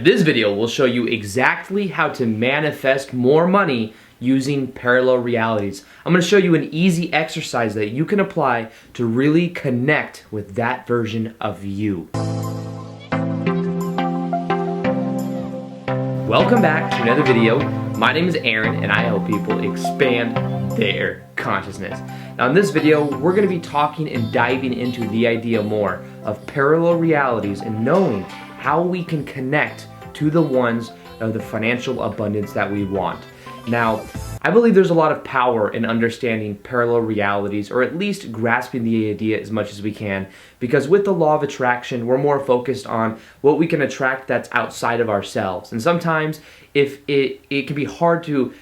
This video will show you exactly how to manifest more money using parallel realities. I'm going to show you an easy exercise that you can apply to really connect with that version of you. Welcome back to another video. My name is Aaron and I help people expand their consciousness. Now in this video, we're going to be talking and diving into the idea more of parallel realities and knowing how we can connect to the ones of the financial abundance that we want. Now, I believe there's a lot of power in understanding parallel realities, or at least grasping the idea as much as we can, because with the law of attraction, we're more focused on what we can attract that's outside of ourselves. And sometimes if it can be hard to,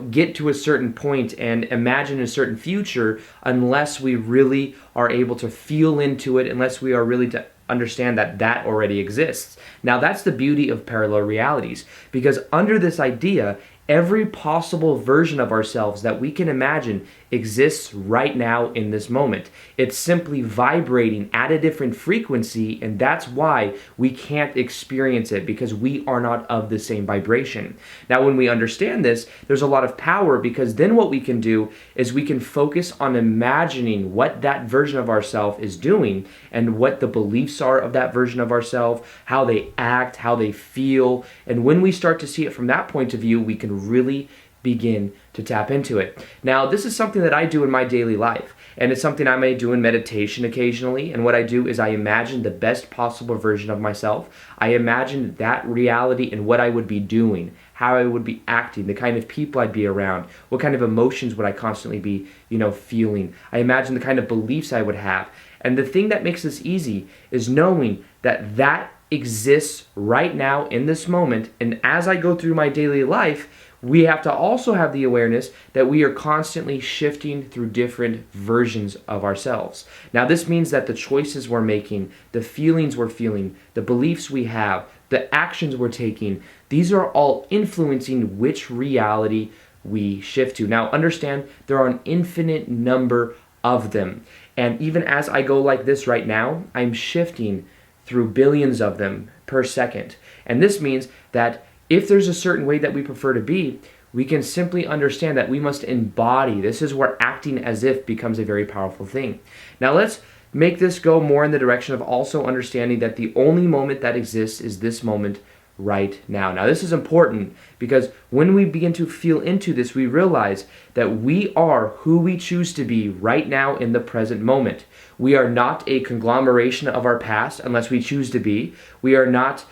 get to a certain point and imagine a certain future unless we really are able to feel into it, unless we are really to understand that that already exists. Now that's the beauty of parallel realities, because under this idea, every possible version of ourselves that we can imagine exists right now in this moment. It's simply vibrating at a different frequency, and that's why we can't experience it, because we are not of the same vibration. Now, when we understand this, there's a lot of power, because then what we can do is we can focus on imagining what that version of ourselves is doing and what the beliefs are of that version of ourselves, how they act, how they feel. And when we start to see it from that point of view, we can really begin to tap into it. Now, this is something that I do in my daily life, and it's something I may do in meditation occasionally. And what I do is I imagine the best possible version of myself. I imagine that reality and what I would be doing, how I would be acting, the kind of people I'd be around, what kind of emotions would I constantly be, feeling. I imagine the kind of beliefs I would have. And the thing that makes this easy is knowing that that exists right now in this moment. And as I go through my daily life, we have to also have the awareness that we are constantly shifting through different versions of ourselves. Now, this means that the choices we're making, the feelings we're feeling, the beliefs we have, the actions we're taking, these are all influencing which reality we shift to. Now, understand there are an infinite number of them. And even as I go like this right now, I'm shifting through billions of them per second. And this means that if there's a certain way that we prefer to be, we can simply understand that we must embody. This is where acting as if becomes a very powerful thing. Now let's make this go more in the direction of also understanding that the only moment that exists is this moment right now. Now this is important because when we begin to feel into this, we realize that we are who we choose to be right now in the present moment. We are not a conglomeration of our past unless we choose to be. We are not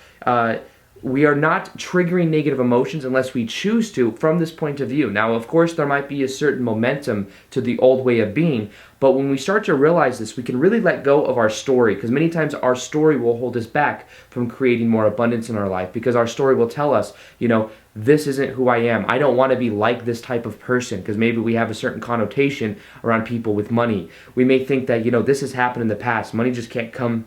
triggering negative emotions unless we choose to from this point of view. Now, of course, there might be a certain momentum to the old way of being, but when we start to realize this, we can really let go of our story, because many times our story will hold us back from creating more abundance in our life, because our story will tell us, this isn't who I am. I don't want to be like this type of person, because maybe we have a certain connotation around people with money. We may think that, this has happened in the past. Money just can't come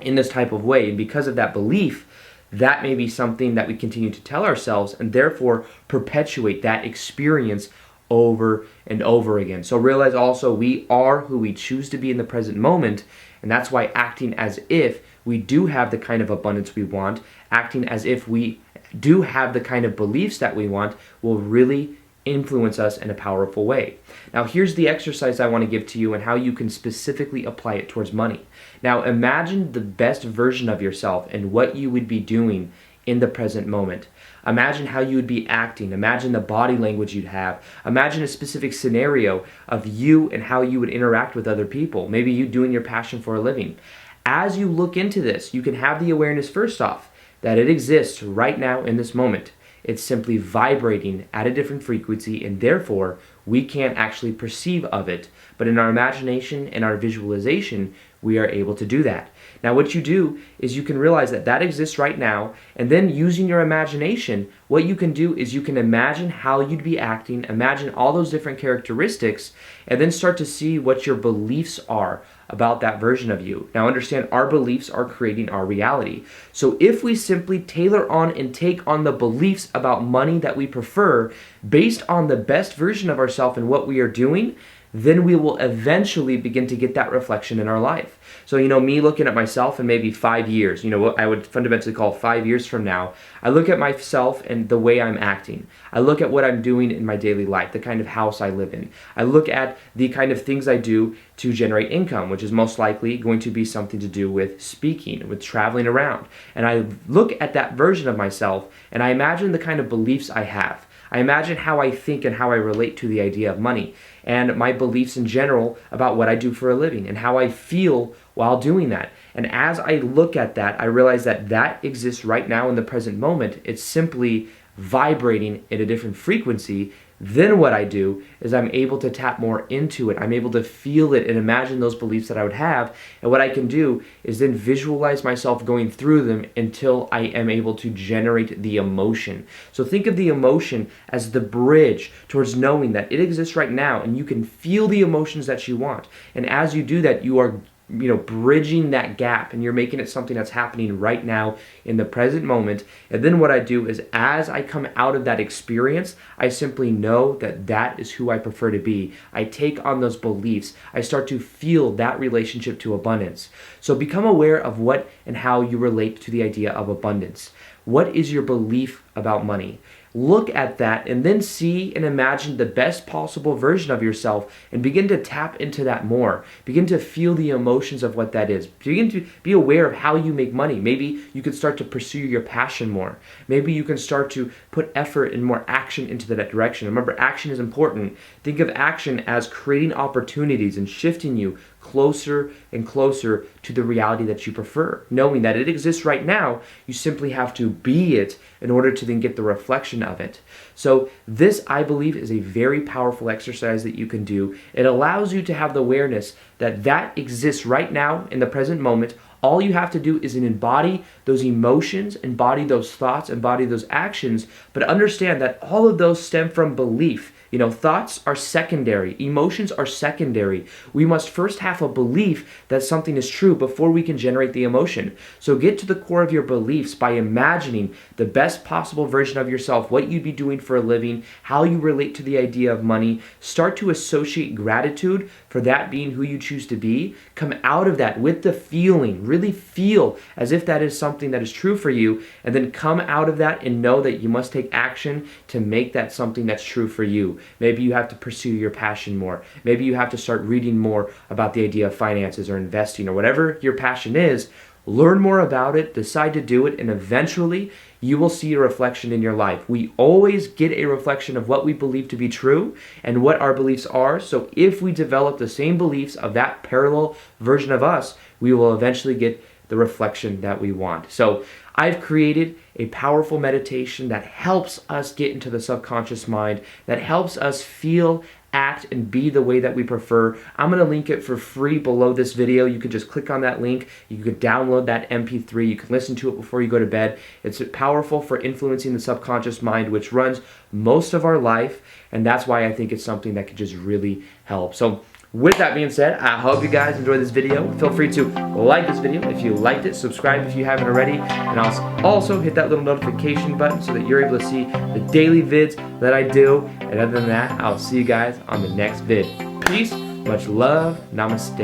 in this type of way. And because of that belief, that may be something that we continue to tell ourselves and therefore perpetuate that experience over and over again. So realize also we are who we choose to be in the present moment, and that's why acting as if we do have the kind of abundance we want, acting as if we do have the kind of beliefs that we want, will really influence us in a powerful way. Now here's the exercise I want to give to you and how you can specifically apply it towards money. Now imagine the best version of yourself and what you would be doing in the present moment. Imagine how you would be acting. Imagine the body language you'd have. Imagine a specific scenario of you and how you would interact with other people. Maybe you doing your passion for a living. As you look into this, you can have the awareness first off that it exists right now in this moment. It's simply vibrating at a different frequency, and therefore we can't actually perceive of it. But in our imagination and our visualization, we are able to do that. Now what you do is you can realize that that exists right now, and then using your imagination, what you can do is you can imagine how you'd be acting, imagine all those different characteristics, and then start to see what your beliefs are about that version of you. Now understand, our beliefs are creating our reality. So if we simply tailor on and take on the beliefs about money that we prefer based on the best version of ourselves and what we are doing, then we will eventually begin to get that reflection in our life. So, me looking at myself in maybe 5 years, what I would fundamentally call 5 years from now, I look at myself and the way I'm acting. I look at what I'm doing in my daily life, the kind of house I live in. I look at the kind of things I do to generate income, which is most likely going to be something to do with speaking, with traveling around. And I look at that version of myself and I imagine the kind of beliefs I have. I imagine how I think and how I relate to the idea of money and my beliefs in general about what I do for a living and how I feel while doing that. And as I look at that, I realize that that exists right now in the present moment. It's simply vibrating at a different frequency. Then what I do is I'm able to tap more into it. I'm able to feel it and imagine those beliefs that I would have. And what I can do is then visualize myself going through them until I am able to generate the emotion. So think of the emotion as the bridge towards knowing that it exists right now and you can feel the emotions that you want. And as you do that, you are bridging that gap and you're making it something that's happening right now in the present moment. And then what I do is as I come out of that experience, I simply know that that is who I prefer to be. I take on those beliefs. I start to feel that relationship to abundance. So become aware of what and how you relate to the idea of abundance. What is your belief about money? Look at that and then see and imagine the best possible version of yourself and begin to tap into that more. Begin to feel the emotions of what that is. Begin to be aware of how you make money. Maybe you can start to pursue your passion more. Maybe you can start to put effort and more action into that direction. Remember, action is important. Think of action as creating opportunities and shifting you closer and closer to the reality that you prefer. Knowing that it exists right now, you simply have to be it in order to then get the reflection of it. So this, I believe, is a very powerful exercise that you can do. It allows you to have the awareness that that exists right now in the present moment. All you have to do is embody those emotions, embody those thoughts, embody those actions, but understand that all of those stem from belief. Thoughts are secondary. Emotions are secondary. We must first have a belief that something is true before we can generate the emotion. So get to the core of your beliefs by imagining the best possible version of yourself, what you'd be doing for a living, how you relate to the idea of money. Start to associate gratitude for that being who you choose to be. Come out of that with the feeling. Really feel as if that is something that is true for you, and then come out of that and know that you must take action to make that something that's true for you. Maybe you have to pursue your passion more. Maybe you have to start reading more about the idea of finances or investing or whatever your passion is. Learn more about it, decide to do it, and eventually you will see a reflection in your life. We always get a reflection of what we believe to be true and what our beliefs are. So if we develop the same beliefs of that parallel version of us, we will eventually get the reflection that we want. So I've created a powerful meditation that helps us get into the subconscious mind, that helps us feel, act, and be the way that we prefer. I'm going to link it for free below this video. You can just click on that link. You can download that MP3. You can listen to it before you go to bed. It's powerful for influencing the subconscious mind, which runs most of our life, and that's why I think it's something that could just really help. So with that being said, I hope you guys enjoyed this video. Feel free to like this video if you liked it, subscribe if you haven't already, and also hit that little notification button so that you're able to see the daily vids that I do. And other than that, I'll see you guys on the next vid. Peace, much love, namaste.